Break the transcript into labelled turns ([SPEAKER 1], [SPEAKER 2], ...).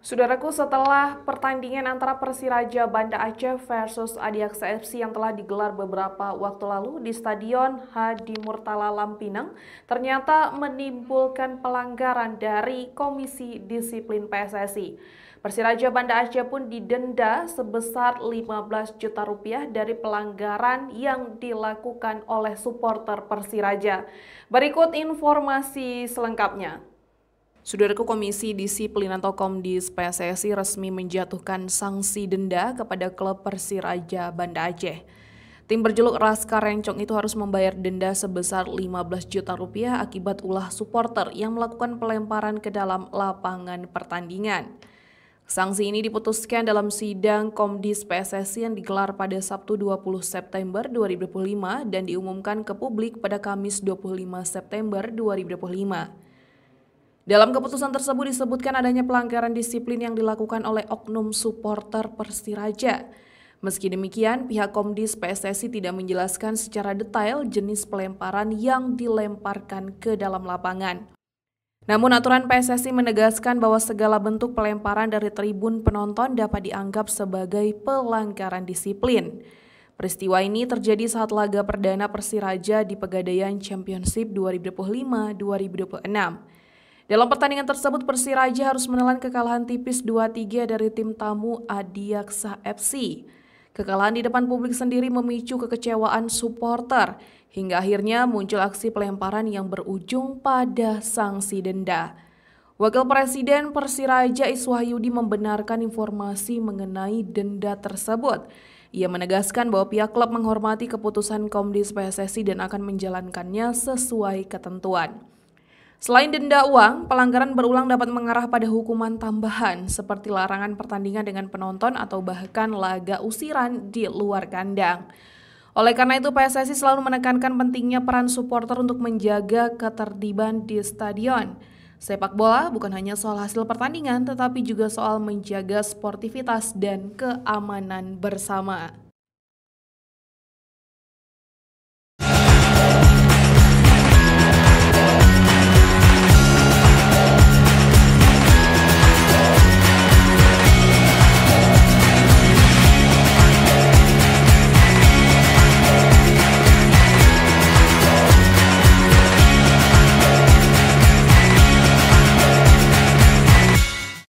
[SPEAKER 1] Saudaraku, setelah pertandingan antara Persiraja Banda Aceh versus Adiaksa FC yang telah digelar beberapa waktu lalu di Stadion Hadi Murtala Lampinang, ternyata menimbulkan pelanggaran dari Komisi Disiplin PSSI. Persiraja Banda Aceh pun didenda sebesar 15 juta rupiah dari pelanggaran yang dilakukan oleh supporter Persiraja. Berikut informasi selengkapnya. Saudaraku, Komisi Disiplin atau Komdis PSSI resmi menjatuhkan sanksi denda kepada klub Persiraja Banda Aceh. Tim berjuluk Laskar Rencong itu harus membayar denda sebesar 15 juta rupiah akibat ulah supporter yang melakukan pelemparan ke dalam lapangan pertandingan. Sanksi ini diputuskan dalam sidang Komdis PSSI yang digelar pada Sabtu 20 September 2025 dan diumumkan ke publik pada Kamis 25 September 2025. Dalam keputusan tersebut disebutkan adanya pelanggaran disiplin yang dilakukan oleh oknum supporter Persiraja. Meski demikian, pihak Komdis PSSI tidak menjelaskan secara detail jenis pelemparan yang dilemparkan ke dalam lapangan. Namun aturan PSSI menegaskan bahwa segala bentuk pelemparan dari tribun penonton dapat dianggap sebagai pelanggaran disiplin. Peristiwa ini terjadi saat laga perdana Persiraja di Pegadaian Championship 2025-2026. Dalam pertandingan tersebut, Persiraja harus menelan kekalahan tipis 2-3 dari tim tamu Adiaksa FC. Kekalahan di depan publik sendiri memicu kekecewaan supporter, hingga akhirnya muncul aksi pelemparan yang berujung pada sanksi denda. Wakil Presiden Persiraja Iswahyudi membenarkan informasi mengenai denda tersebut. Ia menegaskan bahwa pihak klub menghormati keputusan Komdis PSSI dan akan menjalankannya sesuai ketentuan. Selain denda uang, pelanggaran berulang dapat mengarah pada hukuman tambahan seperti larangan pertandingan dengan penonton atau bahkan laga usiran di luar kandang. Oleh karena itu, PSSI selalu menekankan pentingnya peran supporter untuk menjaga ketertiban di stadion. Sepak bola bukan hanya soal hasil pertandingan, tetapi juga soal menjaga sportivitas dan keamanan bersama.